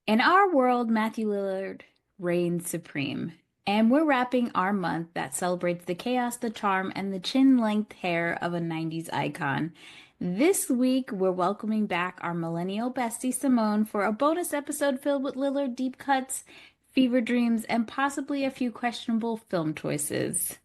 In our world, Matthew Lillard reigns supreme, and we're wrapping our month that celebrates the chaos, the charm, and the chin-length hair of a 90s icon. This week, we're welcoming back our millennial bestie Simone for a bonus episode filled with Lillard deep cuts, fever dreams, and possibly a few questionable film choices.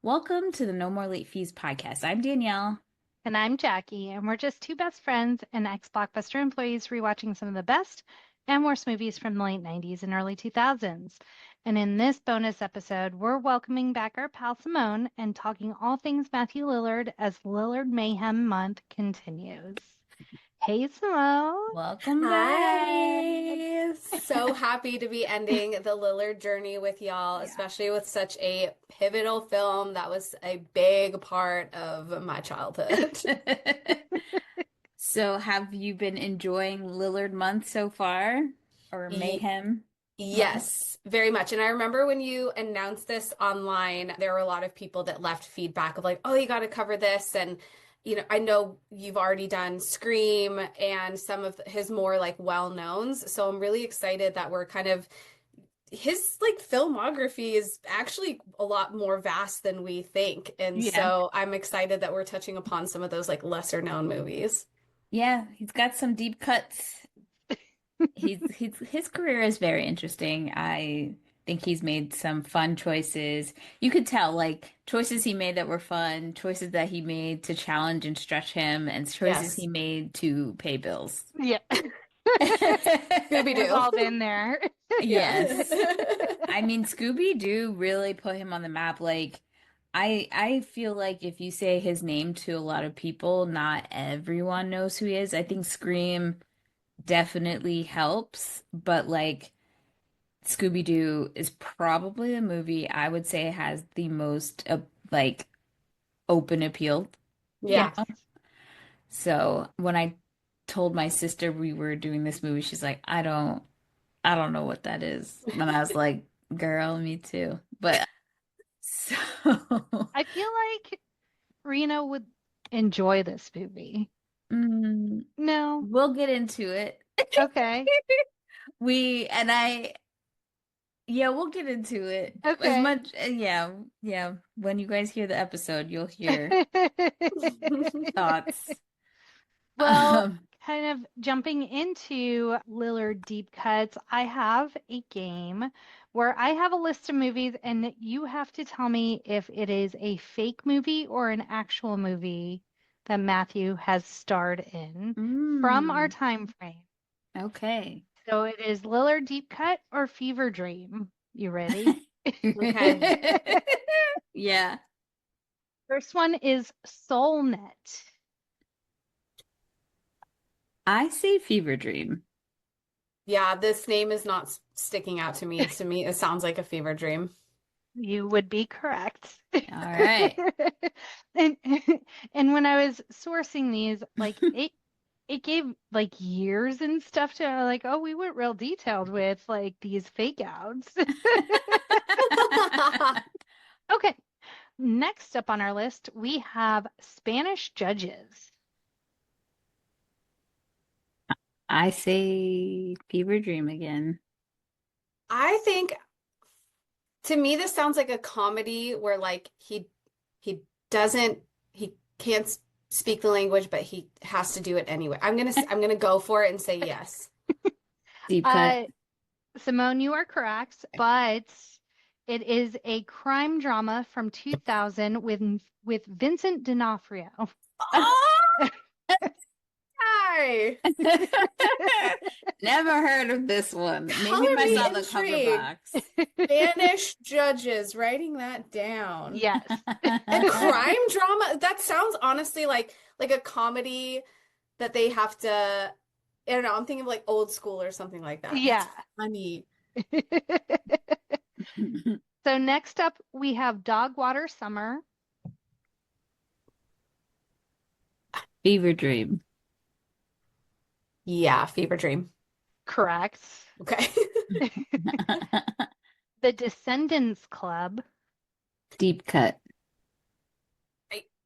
Welcome to the No More Late Fees podcast. I'm Danielle. And I'm Jackie, and we're just two best friends and ex-Blockbuster employees rewatching some of the best and worst movies from the late 90s and early 2000s. And in this bonus episode, we're welcoming back our pal Simone and talking all things Matthew Lillard as Lillard Mayhem Month continues. Hey, Simone. Welcome Hi. back. So happy to be ending the Lillard journey with y'all, especially with such a pivotal film that was a big part of my childhood. So, have you been enjoying Lillard Month so far? Or Ye- Mayhem Month? Yes, very much. And I remember when you announced this online, there were a lot of people that left feedback of like, oh, you got to cover this. And, I know you've already done Scream and some of his more like well-knowns. So I'm really excited that we're kind of his like filmography is actually a lot more vast than we think. And Yeah. so I'm excited that we're touching upon some of those like lesser known movies. Yeah, he's got some deep cuts. His career is very interesting. I think he's made some fun choices. You could tell, like, choices he made that were fun, choices that he made to challenge and stretch him, and choices he made to pay bills. Yeah. Scooby-Doo. We've all been there. Yes. I mean, Scooby-Doo really put him on the map. Like, I feel like if you say his name to a lot of people, not everyone knows who he is. I think Scream definitely helps, but like Scooby-Doo is probably the movie I would say has the most like open appeal. Yeah. So when I told my sister we were doing this movie, she's like, I don't know what that is. And I was like, girl, me too. But so I feel like Rena would enjoy this movie. No. we'll get into it. Okay. We and I Yeah, we'll get into it. As Okay. much, yeah, yeah. When you guys hear the episode, you'll hear thoughts. Well, Um, kind of jumping into Lillard deep cuts, I have a game where I have a list of movies, and you have to tell me if it is a fake movie or an actual movie that Matthew has starred in from our mm, time frame. okay. So it is Lillard deep cut or Fever Dream. You ready? Okay. Yeah. First one is Soulnet. I say Fever Dream. Yeah, this name is not sticking out to me. To me, it sounds like a fever dream. You would be correct. All right. And and when I was sourcing these, like it gave like years and stuff to like, oh, we went real detailed with like these fake outs. Okay. Next up on our list, we have Spanish Judges. I say Fever Dream again. I think to me this sounds like a comedy where like he doesn't he can't speak the language but he has to do it anyway. I'm gonna go for it and say yes. Deep cut. Simone, you are correct, but it is a crime drama from 2000 with Vincent D'Onofrio. Oh, hi. Never heard of this one. Maybe Color if I me saw the cover intrigued. box. Spanish Judges, writing that down. Yes. And crime drama, that sounds honestly like a comedy that they have to, I don't know, I'm thinking of like Old School or something like that. Yeah. That's funny. So next up, we have Dogwater Summer. Fever Dream. Yeah, fever dream. Correct. Okay. The Descendants Club. Deep cut.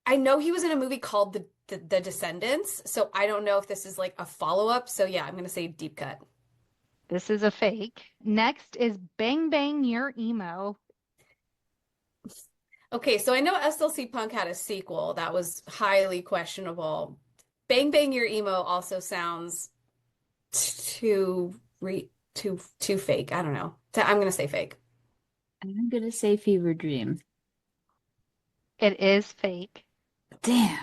I know he was in a movie called The Descendants, so I don't know if this is like a follow-up. So yeah, I'm gonna say deep cut. This is a fake. Next is Bang Bang Your Emo. Okay, so I know SLC Punk had a sequel that was highly questionable. Bang Bang Your Emo also sounds too fake. I don't know. I'm gonna say fake. I'm gonna say Fever Dream. It is fake. Damn.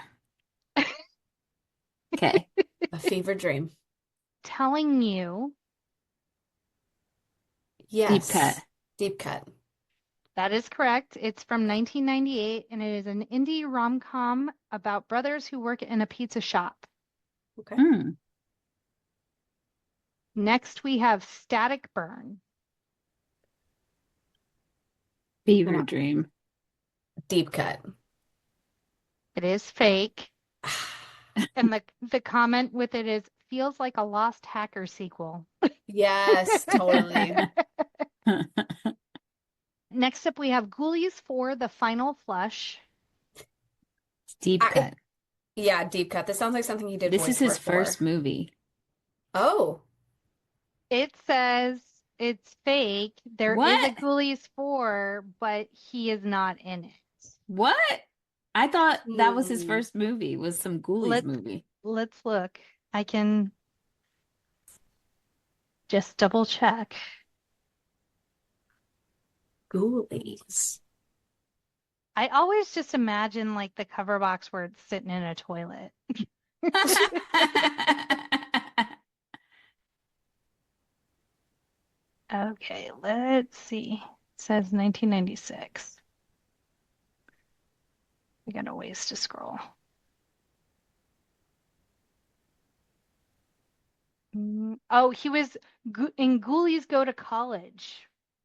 Okay. A fever dream. Telling You. Yes. Deep cut. Deep cut. That is correct. It's from 1998, and it is an indie rom-com about brothers who work in a pizza shop. Okay. Hmm. Next, we have Static Burn. Fever Dream. Deep cut. It is fake. And the comment with it is, feels like a Lost Hacker sequel. Yes, totally. Next up, we have Ghoulies 4, The Final Flush. Deep cut. Yeah, deep cut. This sounds like something he did This is voiceover his first for. movie. Oh, It says it's fake. There is a What? Ghoulies 4, but he is not in it. What? I thought that was his Hmm. first movie, was some Ghoulies movie. Let's look. I can just double check. Ghoulies. I always just imagine like the cover box where it's sitting in a toilet. Okay, let's see. It says 1996. We got a ways to scroll. Oh, he was in Ghoulies Go to College.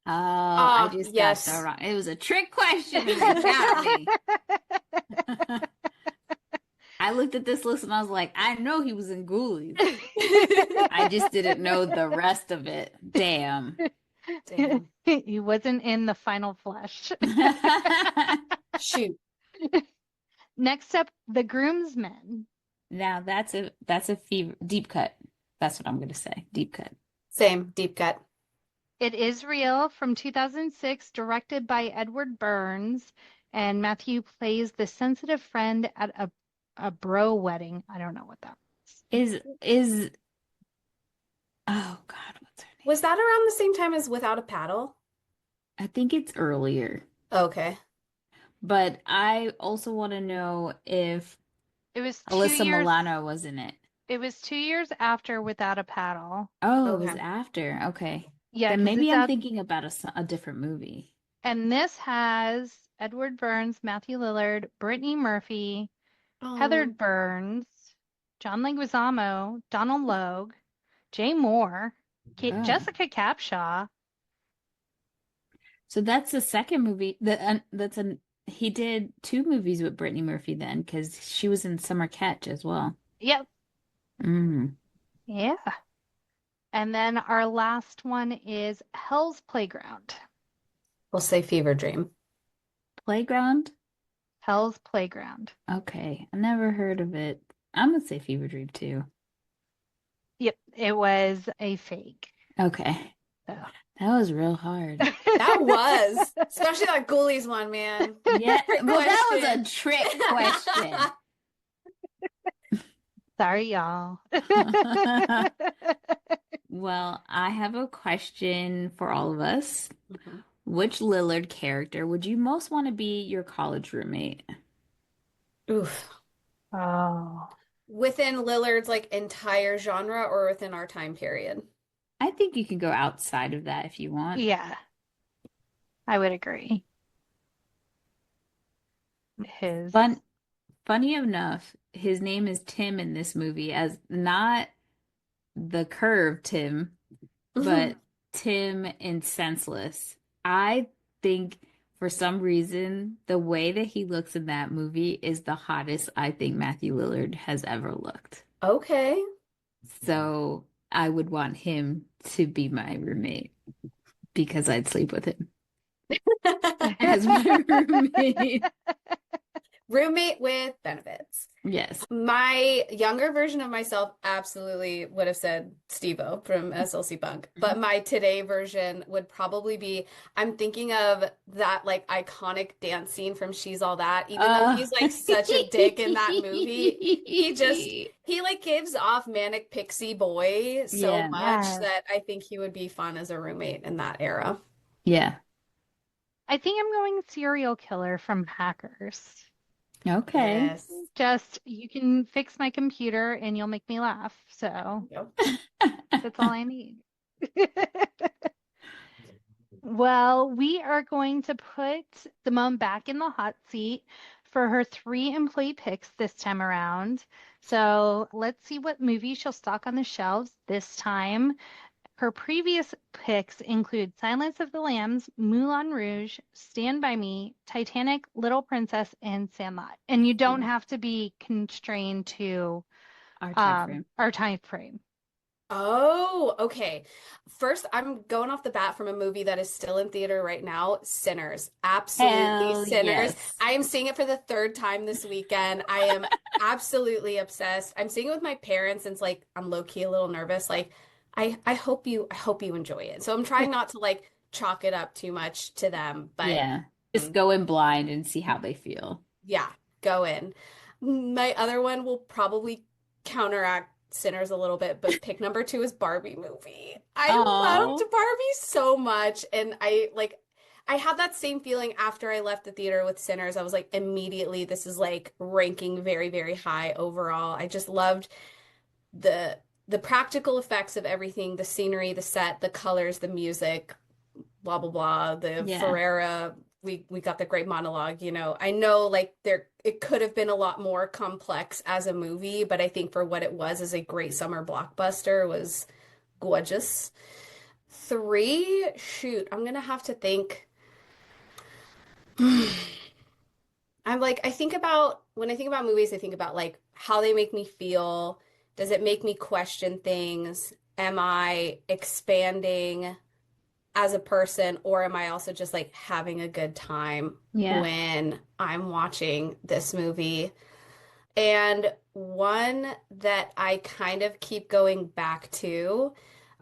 Oh, I just yes. got the wrong. It was a trick question. You got me. I looked at this list and I was like, I know he was in Ghoulies. I just didn't know the rest of it. Damn. Damn. He wasn't in The Final Flush. Shoot. Next up, The Groomsmen. Now that's a fever deep cut. That's what I'm gonna say. Deep cut. Same, deep cut. It is real from 2006, directed by Edward Burns, and Matthew plays the sensitive friend at a bro wedding. I don't know what that Is oh God, what's her name? Was that around the same time as Without a Paddle? I think it's earlier. Okay. But I also want to know if It was Alyssa Milano was in it. It was 2 years after Without a Paddle. Oh, it was Okay. after. Okay. Yeah, Then 'cause maybe it's I'm out- thinking about a different movie. And this has Edward Burns, Matthew Lillard, Brittany Murphy, Heather Burns, John Leguizamo, Donald Logue, Jay Moore, Oh. Jessica Capshaw. So that's the second movie he did 2 movies with Brittany Murphy then, because she was in Summer Catch as well. Yep. Mm. Yeah. And then our last one is Hell's Playground. We'll say Fever Dream. Playground? Hell's Playground. Okay. I never heard of it. I'm gonna say Fever Dream too. Yep, it was a fake. Okay. So. That was real hard. That was, especially that Ghoulies one, man. Yeah, Trick well, that was question. a trick question. Sorry, y'all. Well, I have a question for all of us. Mhm. Which Lillard character would you most want to be your college roommate? Oof. Oh. Within Lillard's like entire genre or within our time period? I think you can go outside of that if you want. Yeah, I would agree. Funny enough, his name is Tim in this movie, as not the curved Tim, but Tim in Senseless. I think for some reason, the way that he looks in that movie is the hottest I think Matthew Lillard has ever looked. Okay. So I would want him to be my roommate because I'd sleep with him as my roommate. Roommate with benefits. Yes. My younger version of myself absolutely would have said Steve-O from SLC Punk, but my today version would probably be, I'm thinking of that like iconic dance scene from She's All That. Even though he's like such a dick in that movie, he like gives off manic pixie boy so Yeah. much Yes. that I think he would be fun as a roommate in that era. Yeah. I think I'm going serial killer from Hackers. Okay. Yes. Just, you can fix my computer and you'll make me laugh. So Yep. that's all I need. Well, we are going to put Simone back in the hot seat for her 3 employee picks this time around. So let's see what movie she'll stock on the shelves this time. Her previous picks include Silence of the Lambs, Moulin Rouge, Stand By Me, Titanic, Little Princess, and Sandlot. And you don't have to be constrained to Our time frame. our time frame. Oh, okay. First, I'm going off the bat from a movie that is still in theater right now, Sinners. Absolutely Hell Sinners. yes. I am seeing it for the 3rd time this weekend. I am absolutely obsessed. I'm seeing it with my parents, and it's like I'm low-key a little nervous. Like, I hope you enjoy it. So I'm trying not to like chalk it up too much to them, but Yeah. Just go in blind and see how they feel. yeah, go in. My other one will probably counteract Sinners a little bit, but pick number 2 is Barbie movie. I loved Oh. Barbie so much, and I had that same feeling after I left the theater with Sinners. I was like, immediately, this is like ranking very, very high overall. I just loved the practical effects of everything, the scenery, the set, the colors, the music, blah blah blah. The Yeah. Ferrera, we got the great monologue. I know like it could have been a lot more complex as a movie, but I think for what it was as a great summer blockbuster, it was gorgeous. 3, shoot, I'm gonna have to think. I think about when I think about movies, I think about like how they make me feel. Does it make me question things? Am I expanding as a person, or am I also just like having a good time Yeah. when I'm watching this movie? And one that I kind of keep going back to,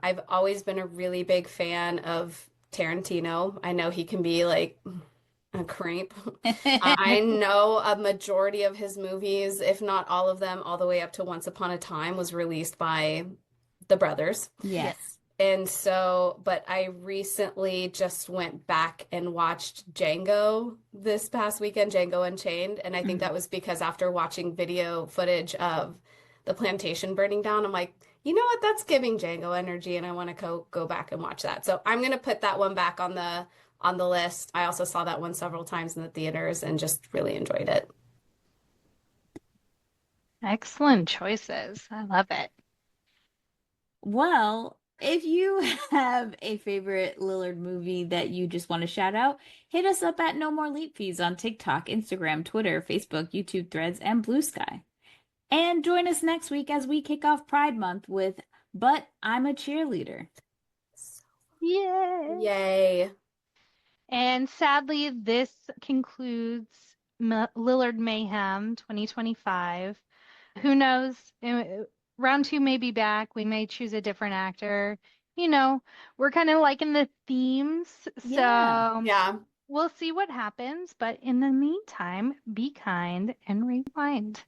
I've always been a really big fan of Tarantino. I know he can be like a creep. I know a majority of his movies, if not all of them, all the way up to Once Upon a Time, was released by the brothers. Yes. And so, but I recently just went back and watched Django this past weekend, Django Unchained. And I think that was because after watching video footage of the plantation burning down, I'm like, you know what? That's giving Django energy, and I want to go back and watch that. So I'm going to put that one back on the list. I also saw that one several times in the theaters and just really enjoyed it. Excellent choices. I love it. Well, if you have a favorite Lillard movie that you just want to shout out, hit us up at No More Late Fees on TikTok, Instagram, Twitter, Facebook, YouTube Threads, and Blue Sky. And join us next week as we kick off Pride Month with But I'm a Cheerleader. Yay! Yay. And sadly, this concludes Lillard Mayhem 2025. Who knows? Round 2 may be back. We may choose a different actor. We're kind of liking the themes. So Yeah. we'll see what happens. But in the meantime, be kind and rewind.